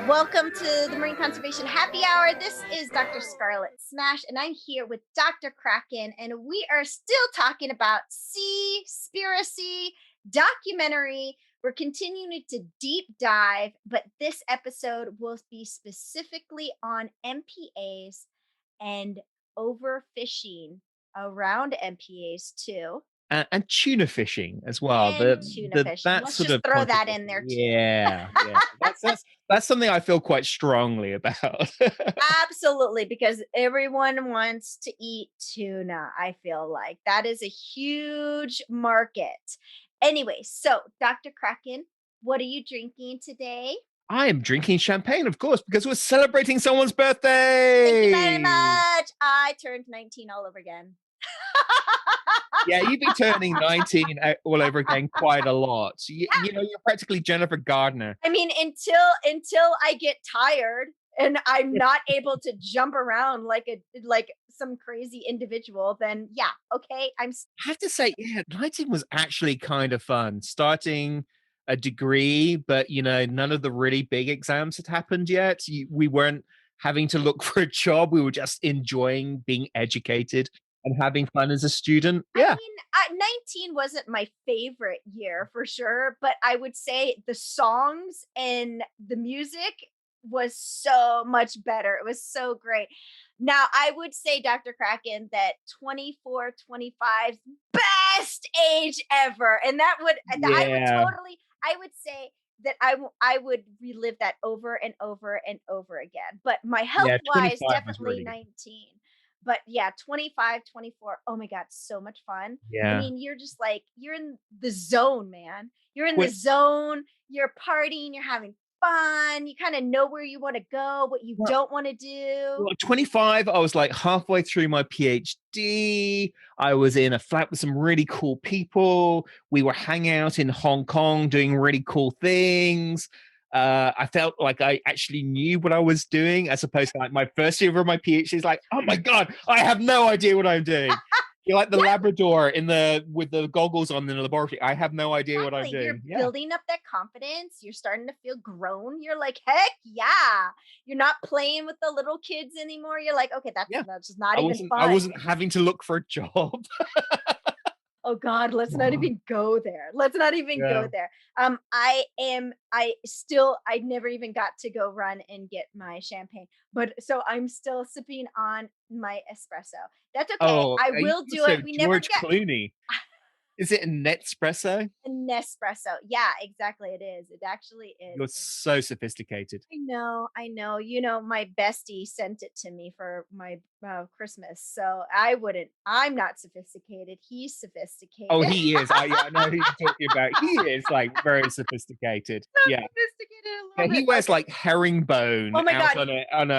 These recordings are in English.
Welcome to the Marine Conservation Happy Hour. This is Dr. Scarlett Smash, and I'm here with Dr. Craken, and we are still talking about Seaspiracy documentary. We're continuing to deep dive, but this episode will be specifically on MPAs and overfishing around MPAs too. And tuna fishing as well. And tuna fishing. That Let's sort just of throw that controversy. in there too. Yeah. That's something I feel quite strongly about. Absolutely, because everyone wants to eat tuna. I feel like that is a huge market. Anyway, so Dr. Kraken, what are you drinking today? I am drinking champagne, of course, because we're celebrating someone's Thank birthday. you very much. I turned 19 all over again. Yeah, you've been turning 19 all over again quite a lot. So you know, you're practically Jennifer Gardner. I mean, until I get tired and I'm not able to jump around like some crazy individual, then yeah, okay. I have to say, yeah, 19 was actually kind of fun. Starting a degree, but you know, none of the really big exams had happened yet. We weren't having to look for a job. We were just enjoying being educated and having fun as a student. Yeah. I mean, 19 wasn't my favorite year for sure, but I would say the songs and the music was so much better. It was so great. Now, I would say, Dr. Kraken, that 24, 25 best age ever. And I would say that I would relive that over and over and over again. But my health wise, definitely really 19. But yeah, 25, 24. Oh my God, so much fun. I Yeah. mean, you're just like, you're in the zone, man. You're in the zone, you're partying, you're having fun. You kind of know where you want to go, what you don't want to do. Well, 25, I was like halfway through my PhD. I was in a flat with some really cool people. We were hanging out in Hong Kong doing really cool things. I felt like I actually knew what I was doing, as opposed to like my first year of my PhD is like, oh my God, I have no idea what I'm doing. You're like the Labrador with the goggles on in the laboratory. I have no idea what I'm doing. You're building up that confidence. You're starting to feel grown. You're like, heck yeah. You're not playing with the little kids anymore. You're like, okay, that's just not even fun. I wasn't having to look for a job. Oh God, let's not even go there. Let's not even go there. I never even got to go run and get my champagne, but so I'm still sipping on my espresso. That's okay. Oh, I will do it. We never George Clooney. Is it a Nespresso? A Nespresso. Yeah, exactly. It is. It actually is. You're so sophisticated. I know. You know, my bestie sent it to me for my Christmas. So I'm not sophisticated. He's sophisticated. Oh, he is. I know who you're talking about. He is like very sophisticated. Yeah. Sophisticated. He wears like herringbone out on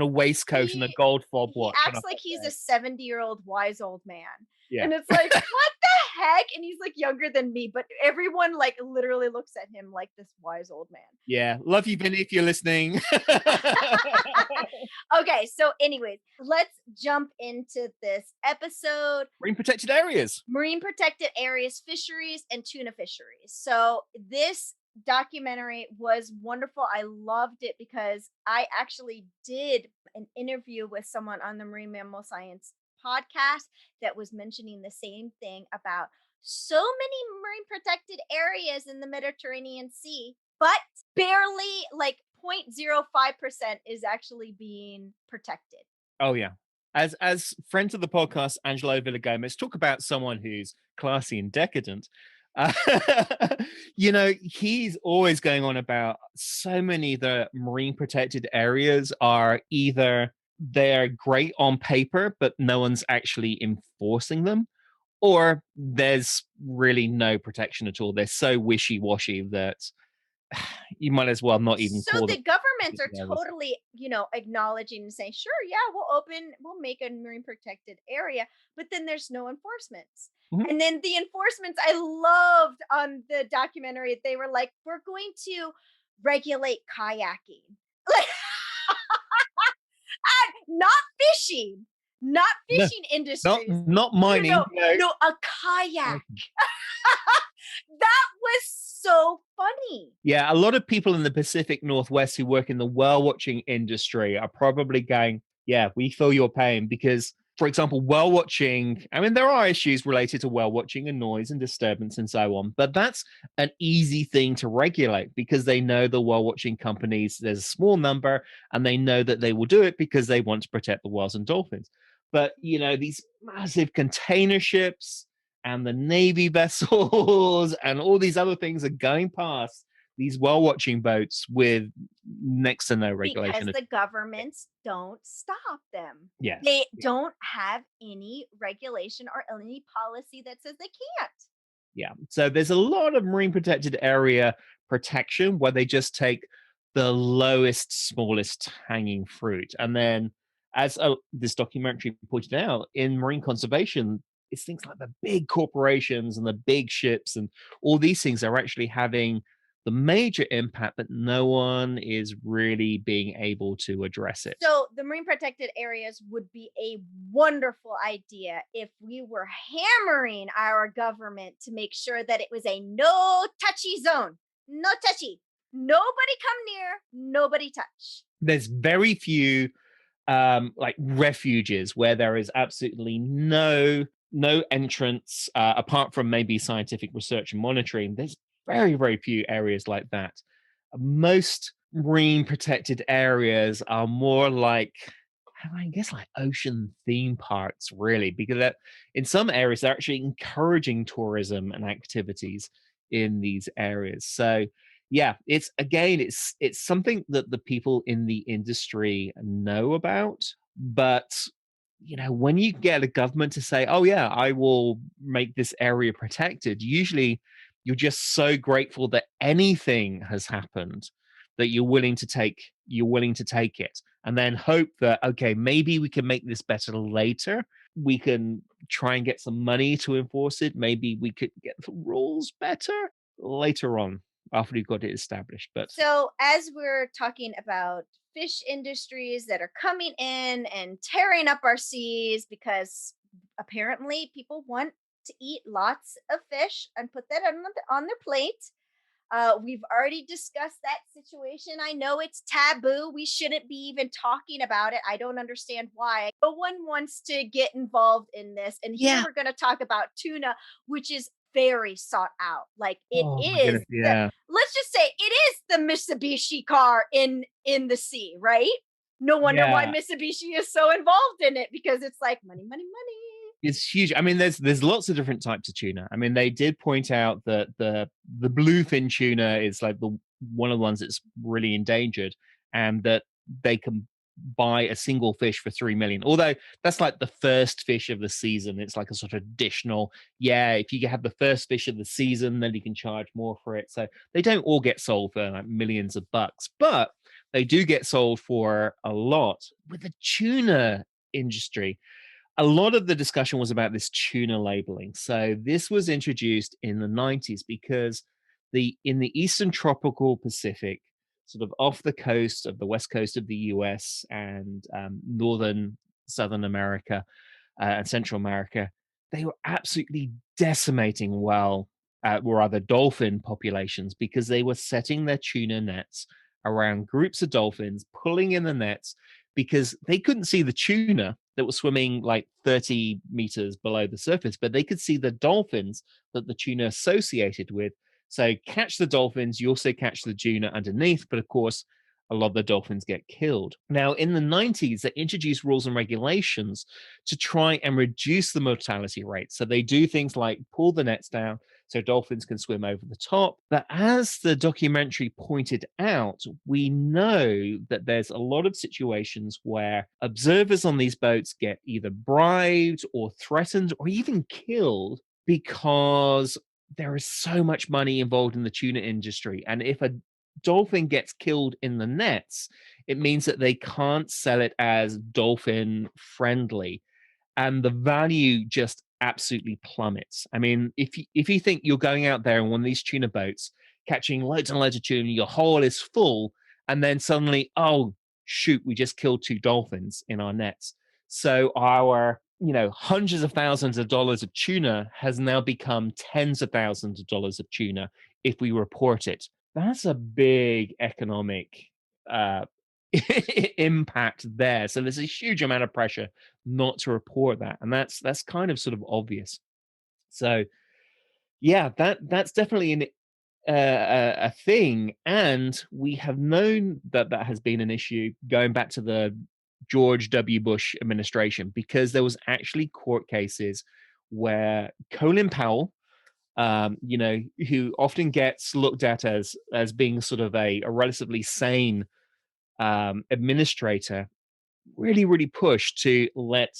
a waistcoat and a gold fob watch. He acts like he's a 70-year-old wise old man. Yeah. And it's like, what the heck? And he's like younger than me, but everyone like literally looks at him like this wise old man. Yeah. Love you, Vinny, if you're listening. Okay. So anyways, let's jump into this episode. Marine protected areas, fisheries, and tuna fisheries. So this documentary was wonderful. I loved it because I actually did an interview with someone on the Marine Mammal Science podcast that was mentioning the same thing about so many marine protected areas in the Mediterranean Sea, but barely like 0.05% is actually being protected. Oh yeah. As friends of the podcast, Angelo Villagomez, talk about someone who's classy and decadent. You know, he's always going on about so many of the marine protected areas are either they're great on paper, but no one's actually enforcing them, or there's really no protection at all. They're so wishy-washy that you might as well not even call the governments are totally, acknowledging and saying, sure, yeah, we'll make a marine protected area, but then there's no enforcements. Mm-hmm. And then the enforcements I loved on the documentary, they were like, we're going to regulate kayaking. Like not fishing industries. Not mining. No, a kayak. That was so funny. Yeah, a lot of people in the Pacific Northwest who work in the whale watching industry are probably going, yeah, we feel your pain because, for example, whale watching, I mean, there are issues related to whale watching and noise and disturbance and so on, but that's an easy thing to regulate because they know the whale watching companies, there's a small number, and they know that they will do it because they want to protect the whales and dolphins. But, you know, these massive container ships and the Navy vessels and all these other things are going past these whale watching boats with next to no Because regulation. the governments don't stop them. Yes. They Yeah. don't have any regulation or any policy that says they can't. Yeah. So there's a lot of marine protected area protection where they just take the lowest, smallest hanging fruit. And then, as this documentary pointed out, in marine conservation, it's things like the big corporations and the big ships and all these things are actually having the major impact, but no one is really being able to address it. So the marine protected areas would be a wonderful idea if we were hammering our government to make sure that it was a no touchy zone. No touchy. Nobody come near, nobody touch. There's very few like refuges where there is absolutely no entrance apart from maybe scientific research and monitoring. There's very few areas like that. Most marine protected areas are more like, I guess, like ocean theme parks, really, because in some areas they're actually encouraging tourism and activities in these areas. So yeah, it's something that the people in the industry know about, but you know, when you get a government to say, "Oh yeah, I will make this area protected," usually you're just so grateful that anything has happened that you're willing to take it and then hope that, okay, maybe we can make this better later. We can try and get some money to enforce it. Maybe we could get the rules better later on after we've got it established. But So, as we're talking about fish industries that are coming in and tearing up our seas because apparently people want to eat lots of fish and put that on their plate. We've already discussed that situation. I know it's taboo. We shouldn't be even talking about it. I don't understand why. No one wants to get involved in this. And here yeah. we're going to talk about tuna, which is very sought out. Like it Oh my is goodness. Yeah. let's just say it is the Mitsubishi car in the sea, right? No wonder why Yeah. Mitsubishi is so involved in it because it's like money, money, money. It's huge. I mean, there's lots of different types of tuna. I mean, they did point out that the bluefin tuna is like the one of the ones that's really endangered, and that they can buy a single fish for 3 million. Although that's like the first fish of the season. It's like a sort of additional, yeah, if you have the first fish of the season, then you can charge more for it. So they don't all get sold for like millions of bucks, but they do get sold for a lot. With the tuna industry, a lot of the discussion was about this tuna labeling. So this was introduced in the 90s because in the eastern tropical Pacific, sort of off the coast of the west coast of the US and northern Southern America and Central America, they were absolutely decimating or other dolphin populations because they were setting their tuna nets around groups of dolphins, pulling in the nets because they couldn't see the tuna that was swimming like 30 meters below the surface, but they could see the dolphins that the tuna associated with. So catch the dolphins, you also catch the tuna underneath, but of course, a lot of the dolphins get killed. Now, in the 90s, they introduced rules and regulations to try and reduce the mortality rate. So they do things like pull the nets down so dolphins can swim over the top. But as the documentary pointed out, we know that there's a lot of situations where observers on these boats get either bribed or threatened or even killed because there is so much money involved in the tuna industry. And if a dolphin gets killed in the nets, it means that they can't sell it as dolphin friendly. And the value just absolutely plummets. I mean, if you think you're going out there on one of these tuna boats, catching loads and loads of tuna, your hole is full, and then suddenly, oh shoot, we just killed 2 dolphins in our nets. So our hundreds of thousands of dollars of tuna has now become tens of thousands of dollars of tuna if we report it. That's a big economic uh, impact there. So there's a huge amount of pressure not to report that, and that's kind of sort of obvious. So yeah, that's definitely a thing, and we have known that that has been an issue going back to the George W. Bush administration, because there was actually court cases where Colin Powell, who often gets looked at as being sort of a relatively sane administrator, really, really pushed to let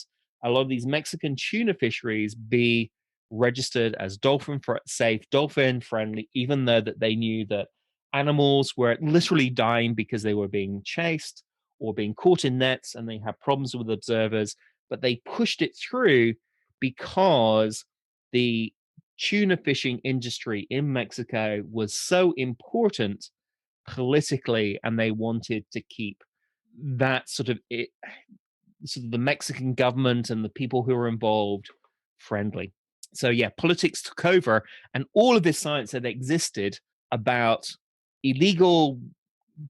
a lot of these Mexican tuna fisheries be registered as safe, dolphin friendly, even though that they knew that animals were literally dying because they were being chased or being caught in nets and they had problems with observers. But they pushed it through because the tuna fishing industry in Mexico was so important politically, and they wanted to keep that sort of the Mexican government and the people who are involved friendly. So yeah, politics took over, and all of this science that existed about illegal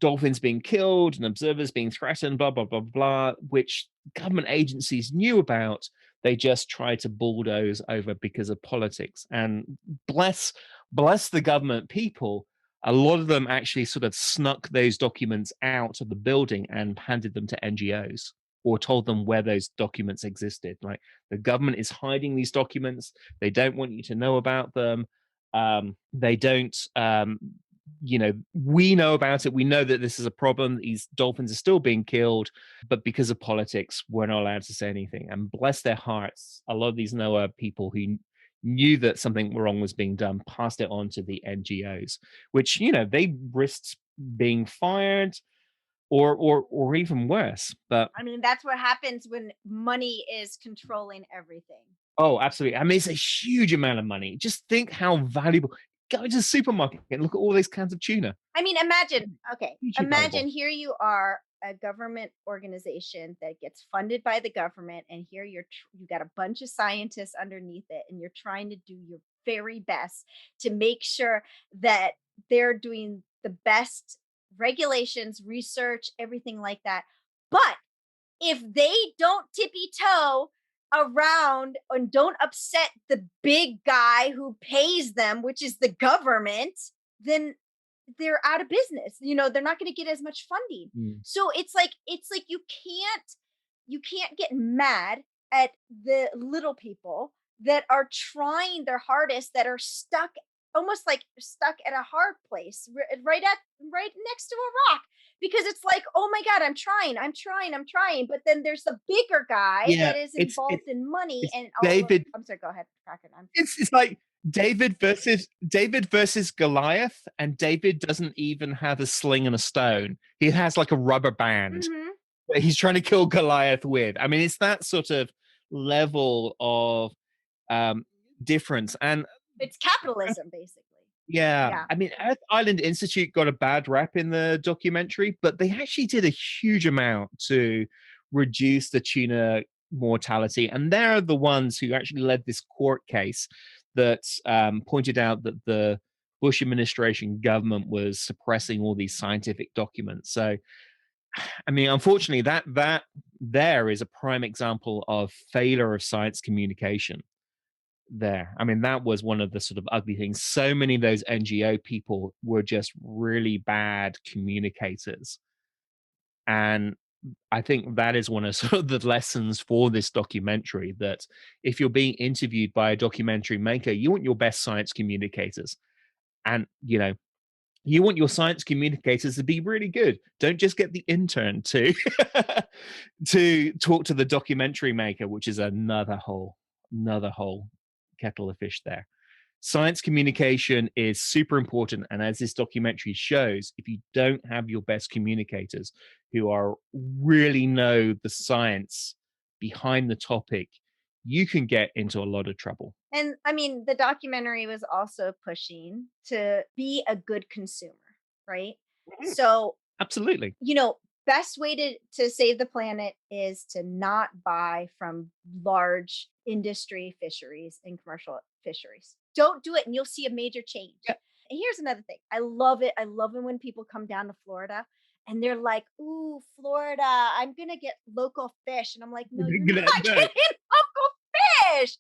dolphins being killed and observers being threatened, blah blah blah blah, which government agencies knew about, they just tried to bulldoze over because of politics. And bless the government people, a lot of them actually sort of snuck those documents out of the building and handed them to NGOs, or told them where those documents existed. Like, the government is hiding these documents. They don't want you to know about them. They don't, we know about it. We know that this is a problem. These dolphins are still being killed, but because of politics, we're not allowed to say anything. And bless their hearts, a lot of these NOAA people who knew that something wrong was being done passed it on to the NGOs, which, they risked being fired or even worse. But I mean, that's what happens when money is controlling everything. oh, absolutely. I mean, it's a huge amount of money. Just think how valuable. Go to the supermarket and look at all these cans of tuna. I mean, Hugely imagine valuable. here you are, a government organization that gets funded by the government, and here you got a bunch of scientists underneath it, and you're trying to do your very best to make sure that they're doing the best regulations, research, everything like that. But if they don't tippy toe around and don't upset the big guy who pays them, which is the government, then they're out of business. They're not going to get as much funding. Mm. So it's like you can't get mad at the little people that are trying their hardest, that are stuck, almost like stuck at a hard place, right next to a rock, because it's like, oh my god, I'm trying, but then there's the bigger guy Yeah, that is it's involved in money it's and all of. David. I'm sorry, go ahead, Craken. I'm It's like David versus Goliath, and David doesn't even have a sling and a stone. He has like a rubber band Mhm. that he's trying to kill Goliath with. I mean, it's that sort of level of um, difference. And It's capitalism, basically. yeah, Yeah. I mean, Earth Island Institute got a bad rap in the documentary, but they actually did a huge amount to reduce the tuna mortality. And they're the ones who actually led this court case that pointed out that the Bush administration government was suppressing all these scientific documents. So, I mean, unfortunately, that there is a prime example of failure of science communication there. I mean, that was one of the sort of ugly things. So many of those NGO people were just really bad communicators. And I think that is one of sort of the lessons for this documentary, that if you're being interviewed by a documentary maker, you want your best science communicators. And, you want your science communicators to be really good. Don't just get the intern to to talk to the documentary maker, which is another whole kettle of fish there. Science communication is super important, and as this documentary shows, if you don't have your best communicators who are really know the science behind the topic, you can get into a lot of trouble. And I mean, the documentary was also pushing to be a good consumer, right? Mhm. So, Absolutely. you know, best way to save the planet is to not buy from large industry fisheries and commercial fisheries. Don't do it and you'll see a major change. Yeah. And here's another thing. I love it. I love it when people come down to Florida and they're like, "Ooh, Florida, I'm going to get local fish." And I'm like, "No, you're not No. getting local fish."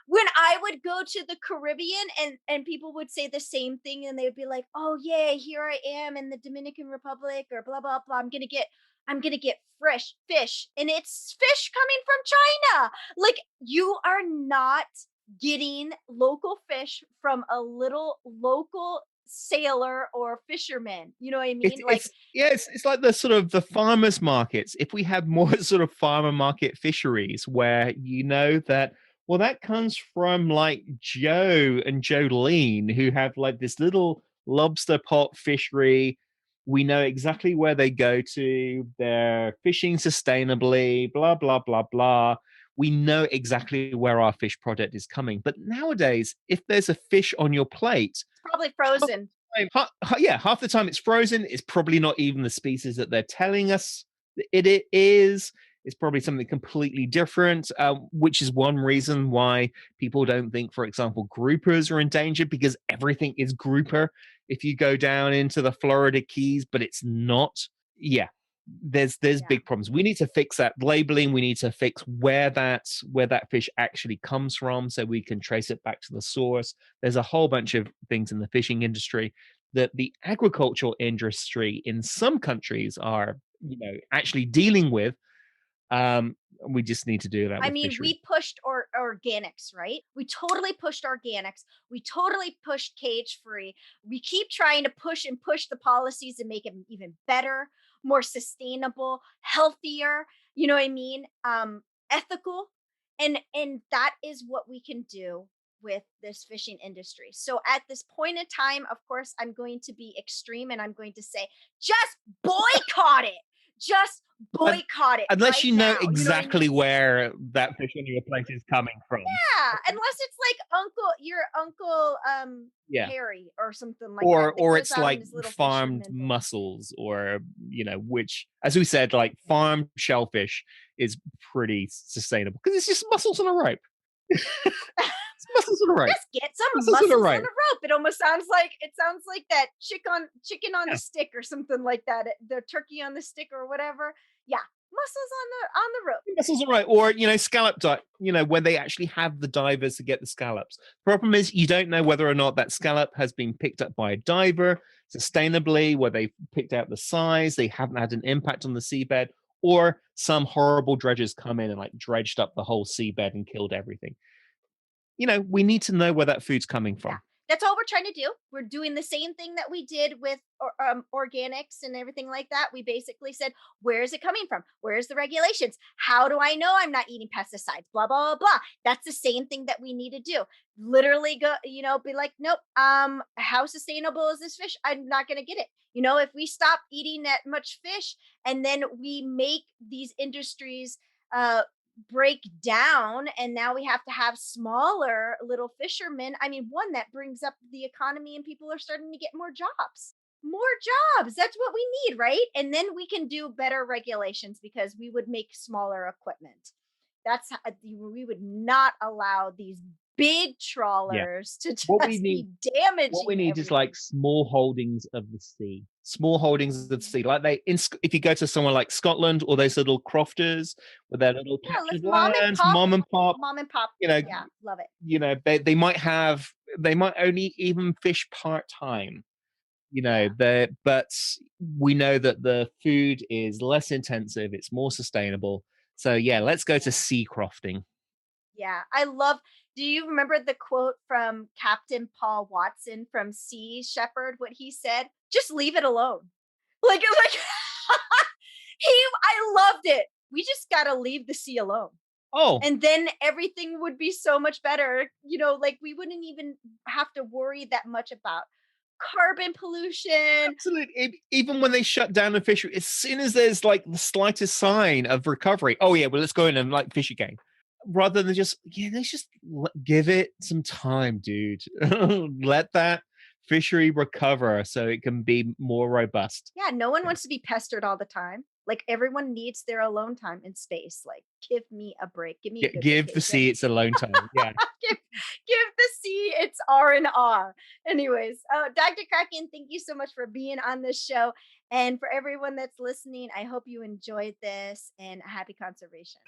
When I would go to the Caribbean and people would say the same thing and they would be like, "Oh yeah, here I am in the Dominican Republic or blah blah blah. I'm going to get fresh fish and it's fish coming from China." Like you are not getting local fish from a little local sailor or fisherman. You know what I mean? Like It's like the sort of the farmers markets. If we had more sort of farmer market fisheries where you know that, well, that comes from like Joe and Jolene who have like this little lobster pot fishery. We know exactly where they go to. They're fishing sustainably, blah, blah, blah, blah. We know exactly where our fish product is coming. But nowadays, if there's a fish on your plate, it's probably frozen. yeah, half the time it's frozen. It's probably not even the species that they're telling us it is. It's probably something completely different, which is one reason why people don't think, for example, groupers are endangered because everything is grouper. If you go down into the Florida Keys, but it's not. Yeah, there's Yeah. big problems. We need to fix that labeling. We need to fix where that fish actually comes from, so we can trace it back to the source. There's a whole bunch of things in the fishing industry that the agricultural industry in some countries are, actually dealing with. We just need to do that I with mean, fishery. we pushed organics, right? We totally pushed organics. We totally pushed cage free. We keep trying to push and push the policies and make it even better, more sustainable, healthier, you know what I mean? Ethical. And that is what we can do with this fishing industry. So at this point in time, of course, I'm going to be extreme and I'm going to say just boycott it. Just boycott it Unless right you know now. exactly You know what I mean? where that fish on your plate is coming from. Yeah, unless it's like your uncle Yeah. Harry or something like that. That Or goes it's out in like his little farmed fisherman boat. mussels, or which, as we said, like farmed shellfish is pretty sustainable because it's just mussels on a rope. It's mussels on a rope. Just get some Mussels on a mussels on rope. a rope. It sounds like that chicken on the Yeah. stick or something like that. The turkey on the stick or whatever. Yeah, mussels on the rope. Mussels are right, or scallop dive. When they actually have the divers to get the scallops. Problem is, you don't know whether or not that scallop has been picked up by a diver sustainably, where they picked out the size, they haven't had an impact on the seabed, or some horrible dredgers come in and like dredged up the whole seabed and killed everything. We need to know where that food's coming Yeah. from. That's all we're trying to do. We're doing the same thing that we did with organics and everything like that. We basically said, where is it coming from? Where's the regulations? How do I know I'm not eating pesticides? Blah, blah, blah, blah. That's the same thing that we need to do. Literally go, be like, nope, how sustainable is this fish? I'm not going to get it. If we stop eating that much fish and then we make these industries, break down and now we have to have smaller little fishermen. I mean, one, that brings up the economy and people are starting to get more jobs. That's what we need, right? And then we can do better regulations because we would make smaller equipment. That's how, we would not allow these big trawlers to What we just need be damaging What we need is everything. like small holdings of the sea. Small holdings of the sea. Like if you go to somewhere like Scotland, or those little crofters with their little Yeah, patch let's of land, mom and pop. you know, Yeah, love it. they might only even fish part-time. Yeah. But we know that the food is less intensive, it's more sustainable. So yeah, let's go to Yeah. sea crofting. Yeah, do you remember the quote from Captain Paul Watson from Sea Shepherd? What he said? Just leave it alone. Like I loved it. We just got to leave the sea alone. Oh, And then everything would be so much better. Like we wouldn't even have to worry that much about carbon pollution. absolutely. Even when they shut down a fishery, as soon as there's like the slightest sign of recovery, oh yeah, well, let's go in and like fish again. Rather than let's just give it some time, dude. Let that fishery recover so it can be more robust. Yeah, no one wants to be pestered all the time. Like everyone needs their alone time in space. Like give me a break. Give me a good Give the vacation. sea its alone time. Yeah. Give the sea its R&R. Anyways, Dr. Kraken, thank you so much for being on this show. And for everyone that's listening, I hope you enjoyed this and happy conservation.